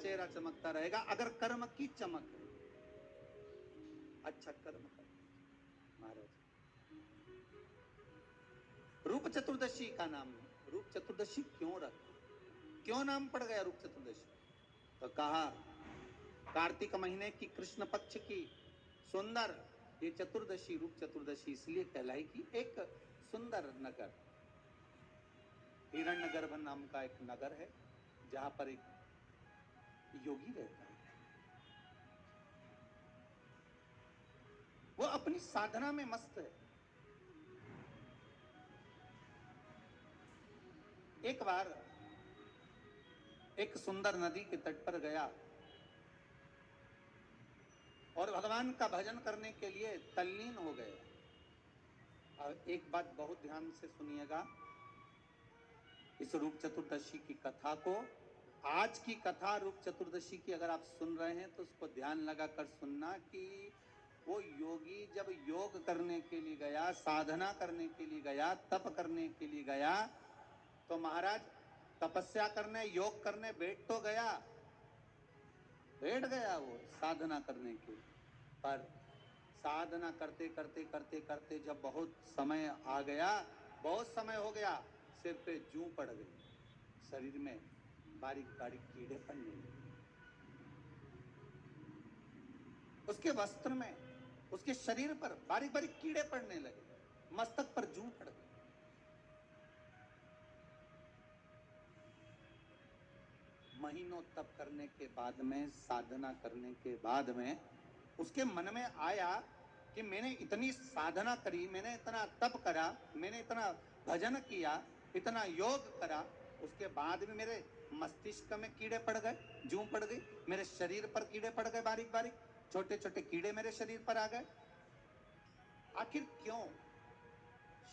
चेहरा चमकता रहेगा अगर कर्म की चमक है, अच्छा कर्म कर। महाराज रूप चतुर्दशी का नाम, रूप चतुर्दशी क्यों रखा, क्यों नाम पड़ गया रूप चतुर्दशी? तो कहा कार्तिक महीने की कृष्ण पक्ष की सुंदर ये चतुर्दशी, रूप चतुर्दशी इसलिए कहलाई कि एक सुंदर नगर, हिरण्यगर्भ नाम का एक नगर है जहां पर एक योगी रहता है। वो अपनी साधना में मस्त है। एक बार एक सुंदर नदी के तट पर गया और भगवान का भजन करने के लिए तल्लीन हो गया। और एक बात बहुत ध्यान से सुनिएगा, इस रूप चतुर्दशी की कथा को, आज की कथा रूप चतुर्दशी की अगर आप सुन रहे हैं तो उसको ध्यान लगाकर सुनना कि वो योगी जब योग करने के लिए गया, साधना करने के लिए गया, तप करने के लिए गया, तो महाराज तपस्या करने, योग करने बैठ तो गया, बैठ गया वो साधना करने के, पर साधना करते करते करते करते जब बहुत समय आ गया, बहुत समय हो गया, सिर पे जूं पड़ गई, शरीर में बारीक बारीक कीड़े पड़ने लगे, उसके वस्त्र में, उसके शरीर पर बारीक बारीक कीड़े पड़ने लगे, मस्तक पर जूं पड़ गई। महीनों तप करने के बाद में, साधना करने के बाद में उसके मन में आया कि मैंने इतनी साधना करी, मैंने इतना तप करा, मैंने इतना भजन किया, इतना योग करा, उसके बाद भी मेरे मस्तिष्क में कीड़े पड़ गए, जूं पड़ गई, मेरे शरीर पर कीड़े पड़ गए, बारीक बारीक छोटे छोटे कीड़े मेरे शरीर पर आ गए। आखिर क्यों?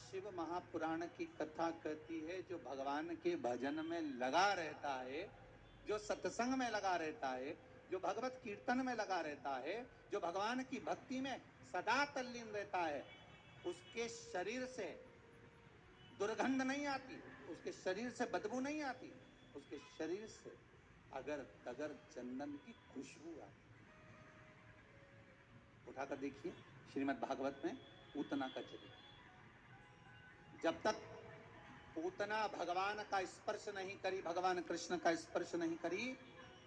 शिव महापुराण की कथा कहती है जो भगवान के भजन में लगा रहता है, जो सत्संग में लगा रहता है, जो भगवत कीर्तन में लगा रहता है, जो भगवान की भक्ति में सदा तल्लीन रहता है, उसके शरीर से दुर्गंध नहीं आती, उसके शरीर से बदबू नहीं आती, उसके शरीर से अगर तगर चंदन की खुशबू आती। उठाकर देखिए श्रीमद् भागवत में पूतना का चरित्र, जब तक पूतना भगवान का स्पर्श नहीं करी, भगवान कृष्ण का स्पर्श नहीं करी,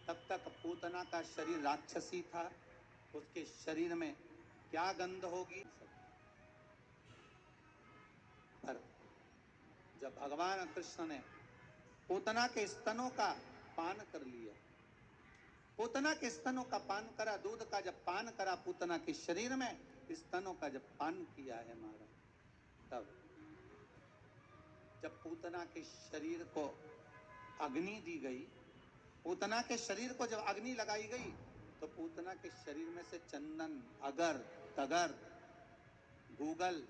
तब तक पूतना का शरीर राक्षसी था, उसके शरीर में क्या गंध होगी। पर जब भगवान कृष्ण ने पूतना के स्तनों का पान कर लिया, पूतना के स्तनों का पान करा, दूध का जब पान करा पूतना के शरीर में, स्तनों का जब पान किया है महाराज, तब जब पूतना के शरीर को अग्नि दी गई, पूतना के शरीर को जब अग्नि लगाई गई, तो पूतना के शरीर में से चंदन, अगर, तगर, गूगल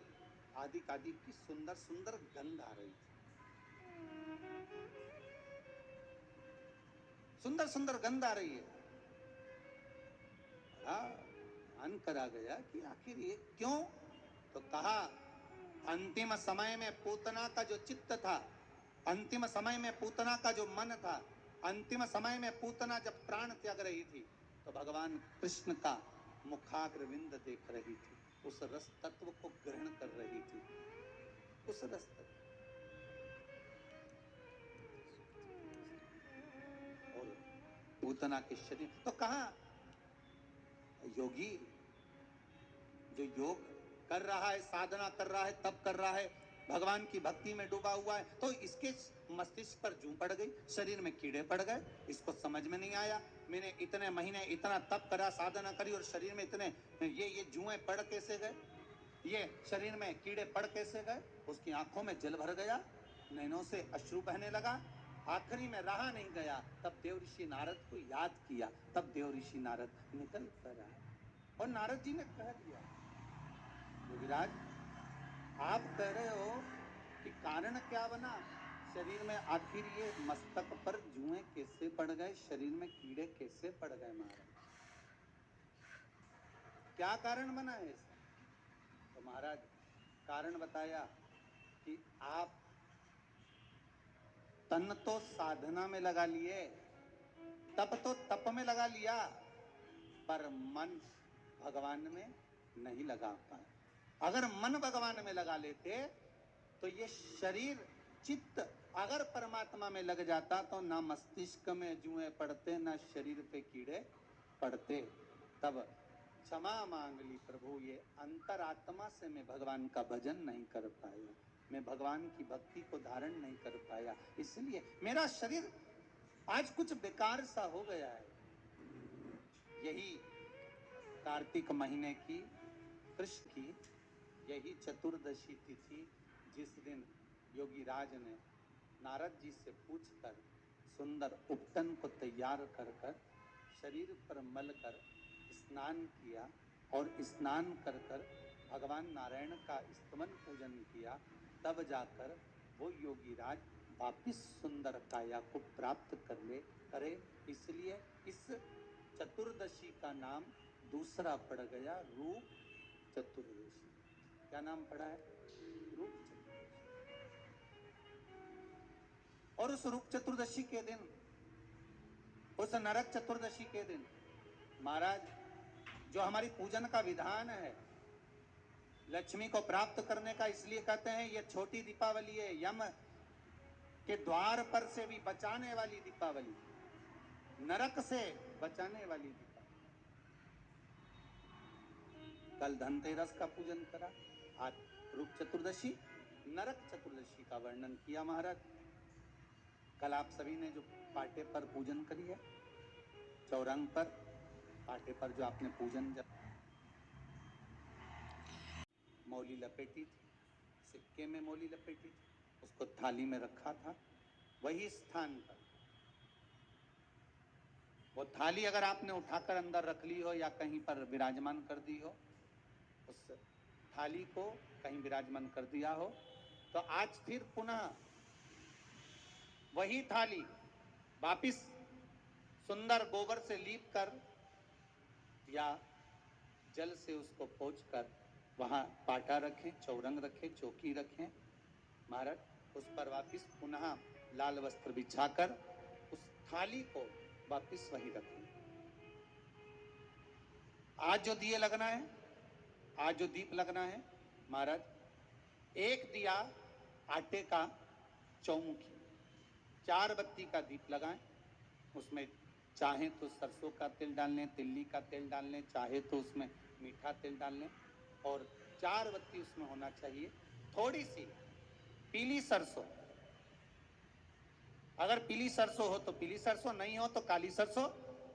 आदि आदि की सुंदर सुंदर गंध आ रही थी, सुंदर सुंदर गंध आ रही है। ध्यान करा गया कि आखिर ये क्यों? तो कहा अंतिम समय में पूतना का जो चित्त था, अंतिम समय में पूतना का जो मन था, अंतिम समय में पूतना जब प्राण त्याग रही थी, तो भगवान कृष्ण का मुखाग्रविंद देख रही थी, उस रस तत्व को ग्रहण कर रही थी, उस रस तत्व। और पूतना के शरीर तो कहा योगी जो योग कर रहा है, साधना कर रहा है, तप कर रहा है, भगवान की भक्ति में डूबा हुआ है, तो इसके मस्तिष्क पर जूं पड़ गई, शरीर में कीड़े पड़ गए, इसको समझ में नहीं आया, मैंने इतने महीने इतना तप करा, साधना करी और शरीर में इतने ये जुएं पड़ कैसे गए, ये शरीर में कीड़े पड़ कैसे गए? उसकी आंखों में जल भर गया, नैनों से अश्रु बहने लगा, आखिरी में रहा नहीं गया, तब देव ऋषि नारद को याद किया, तब देव ऋषि नारद निकल कर आए और नारद जी ने कह दिया योगीराज आप कह रहे हो कि कारण क्या बना शरीर में, आखिर ये मस्तक पर जुएं कैसे पड़ गए, शरीर में कीड़े कैसे पड़ गए महाराज, क्या कारण बना है इसका? तो महाराज कारण बताया कि आप तन तो साधना में लगा लिए, तप तो तप लगा लिया, पर मन भगवान में नहीं लगा पाए। अगर मन भगवान में लगा लेते तो ये शरीर चित्त अगर परमात्मा में लग जाता तो ना मस्तिष्क में जुएं पड़ते, ना शरीर पे कीड़े पड़ते। तब क्षमा मांग ली प्रभु, ये अंतरात्मा से मैं भगवान का भजन नहीं कर पाया, मैं भगवान की भक्ति को धारण नहीं कर पाया, इसलिए मेरा शरीर आज कुछ बेकार सा हो गया है। यही कार्तिक महीने की कृष्ण की यही चतुर्दशी तिथि, जिस दिन योगी राज ने नारद जी से पूछकर सुंदर उपटन को तैयार कर कर शरीर पर मल कर स्नान किया और स्नान कर कर भगवान नारायण का स्तवन पूजन किया, तब जाकर वो योगी राज वापिस सुंदर काया को प्राप्त करे। इसलिए इस चतुर्दशी का नाम दूसरा पड़ गया रूप चतुर्दशी। क्या नाम पड़ा है? रूप चतुर्दशी। और उस रूप चतुर्दशी के दिन, उस नरक चतुर्दशी के दिन महाराज जो हमारी पूजन का विधान है लक्ष्मी को प्राप्त करने का, इसलिए कहते हैं ये छोटी दीपावली है, यम के द्वार पर से भी बचाने वाली दीपावली, नरक से बचाने वाली दीपावली। कल धनतेरस का पूजन करा, आज रूप चतुर्दशी, नरक चतुर्दशी का वर्णन किया महाराज। कल आप सभी ने जो पाटे पर पूजन करी है, चौरंग पर पाटे पर जो आपने पूजन जब मौली लपेटी थी, सिक्के में मौली लपेटी थी, उसको थाली में रखा था, वही स्थान पर वो थाली अगर आपने उठाकर अंदर रख ली हो या कहीं पर विराजमान कर दी हो, उस थाली को कहीं विराजमान कर दिया हो, तो आज फिर पुनः वही थाली वापिस सुंदर गोबर से लीप कर या जल से उसको पोंछ कर वहां पाटा रखें, चौरंग रखें, चौकी रखें महाराज, उस पर वापिस पुनः लाल वस्त्र बिछाकर उस थाली को वापिस वहीं रखें। आज जो दिए लगना है, आज जो दीप लगना है महाराज, एक दिया आटे का चौमुखी, 4 बत्ती का दीप लगाएं, उसमें चाहे तो सरसों का तेल डाल लें, तिल्ली का तेल डाल लें, चाहे तो उसमें मीठा तेल डाल लें, और 4 बत्ती उसमें होना चाहिए। थोड़ी सी पीली सरसों, अगर पीली सरसों हो तो पीली सरसों, नहीं हो तो काली सरसों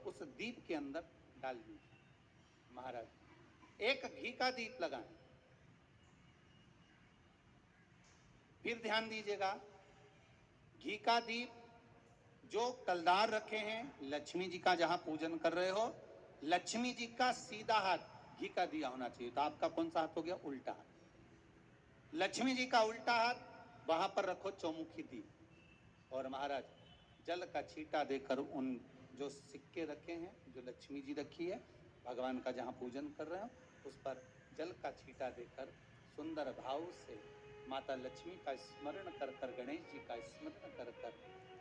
उस दीप के अंदर डाल दीजिए महाराज। एक घी का दीप लगाएं। फिर ध्यान दीजिएगा, घी का दीप जो कलदार रखे हैं, लक्ष्मी जी का जहां पूजन कर रहे हो, लक्ष्मी जी का सीधा हाथ घी का दिया होना चाहिए। तो आपका कौन सा हाथ हो गया? उल्टा हाथ। लक्ष्मी जी का उल्टा हाथ, वहां पर रखो चौमुखी दीप, और महाराज जल का छींटा देकर उन जो सिक्के रखे हैं, जो लक्ष्मी जी रखी है, भगवान का जहां पूजन कर रहे हो, उस पर जल का छींटा देकर सुंदर भाव से माता लक्ष्मी का स्मरण कर कर, गणेश जी का स्मरण कर कर,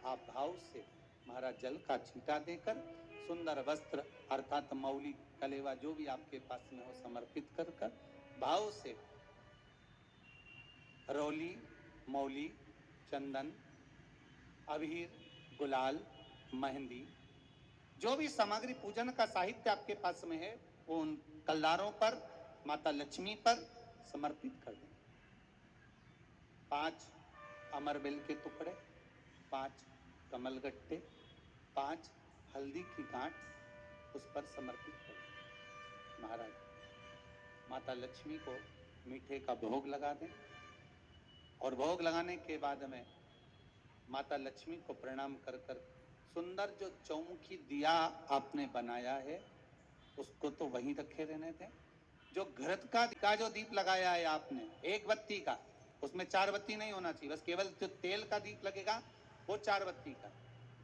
आप भाव से महाराज जल का छींटा देकर सुंदर वस्त्र अर्थात मौली कलेवा जो भी आपके पास में हो समर्पित कर कर भाव से रौली, मौली, चंदन, अबीर, गुलाल, मेहंदी, जो भी सामग्री पूजन का साहित्य आपके पास में है, वो उन कलदारों पर, माता लक्ष्मी पर समर्पित कर दें। 5 अमरबेल के टुकड़े, 5 कमलगट्टे, 5 हल्दी की गांठ उस पर समर्पित कर महाराज। माता लक्ष्मी को मीठे का भोग लगा दें, और भोग लगाने के बाद में माता लक्ष्मी को प्रणाम कर कर सुंदर जो चौमुखी दिया आपने बनाया है उसको तो वहीं रखे रहने दें। जो घृत का जो दीप लगाया है आपने 1 बत्ती का, उसमें 4 बत्ती नहीं होना चाहिए, बस केवल जो तेल का दीप लगेगा वो 4 बत्ती का,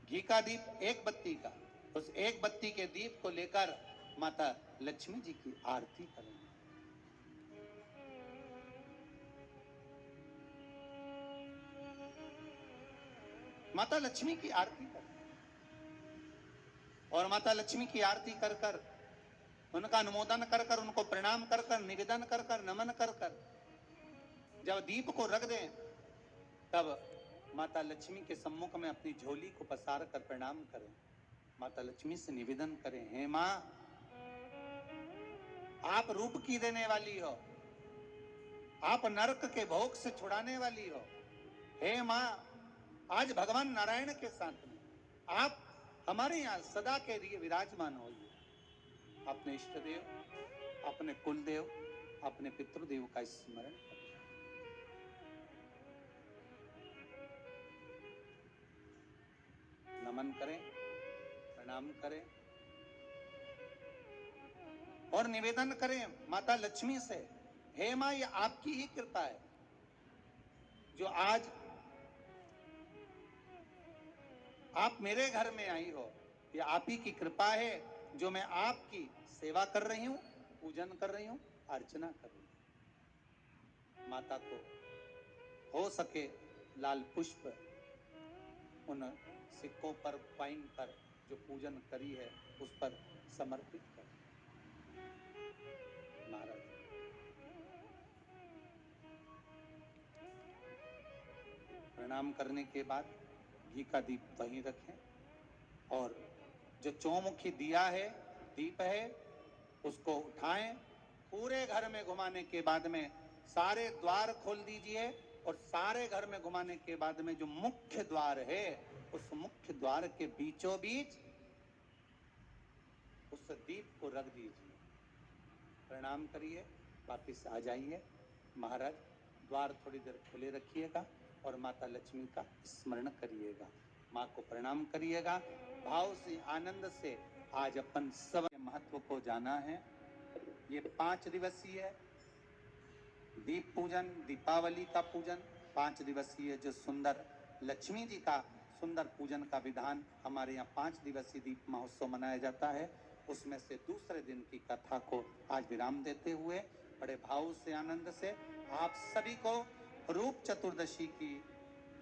घी का दीप 1 बत्ती का, उस 1 बत्ती के दीप को लेकर माता लक्ष्मी जी की आरती करें। माता लक्ष्मी की आरती करें। और माता लक्ष्मी की आरती कर कर, उनका अनुमोदन कर कर, उनको प्रणाम कर कर, निवेदन कर कर, नमन कर कर जब दीप को रख दें, तब माता लक्ष्मी के सम्मुख में अपनी झोली को पसार कर प्रणाम करें। माता लक्ष्मी से निवेदन करें, हे मां, आप रूप की देने वाली हो, आप नरक के भोग से छुड़ाने वाली हो। हे मां, आज भगवान नारायण के साथ में आप हमारे यहाँ सदा के लिए विराजमान होइए। अपने इष्ट देव, अपने कुल देव, अपने पितृदेव का स्मरण करें। नमन करें, प्रणाम करें और निवेदन करें माता लक्ष्मी से, हे मां, ये आपकी ही कृपा है जो आज आप मेरे घर में आई हो। ये आप ही की कृपा है जो मैं आपकी सेवा कर रही हूं, पूजन कर रही हूं, अर्चना कर रही हूं। माता को हो सके लाल पुष्प उन सिक्कों पर, पाइन पर जो पूजन करी है उस पर समर्पित कर। महाराज प्रणाम करने के बाद घी का दीप वहीं रखें और जो चौमुखी दिया है, दीप है, उसको उठाएं। पूरे घर में घुमाने के बाद में सारे द्वार खोल दीजिए और सारे घर में घुमाने के बाद में जो मुख्य द्वार है, उस मुख्य द्वार के बीचों बीच उस दीप को रख दीजिए। प्रणाम करिए, वापिस आ जाइए। महाराज द्वार थोड़ी देर खुले रखिएगा और माता लक्ष्मी का स्मरण करिएगा, माँ को प्रणाम करिएगा। भाव से, आनंद से आज अपन सब महत्व को जाना है। ये 5 दिवसीय दीप पूजन, दीपावली का पूजन, 5 दिवसीय जो सुंदर लक्ष्मी जी का सुंदर पूजन का विधान हमारे यहाँ 5 दिवसीय दीप महोत्सव मनाया जाता है। उसमें से दूसरे दिन की कथा को आज विराम देते हुए बड़े भाव से, आनंद से आप सभी को रूप चतुर्दशी की,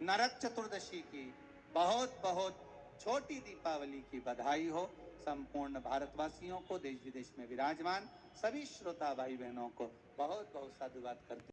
नरक चतुर्दशी की बहुत बहुत छोटी दीपावली की बधाई हो। संपूर्ण भारतवासियों को, देश विदेश में विराजमान सभी श्रोता भाई बहनों को बहुत बहुत साधुवाद करते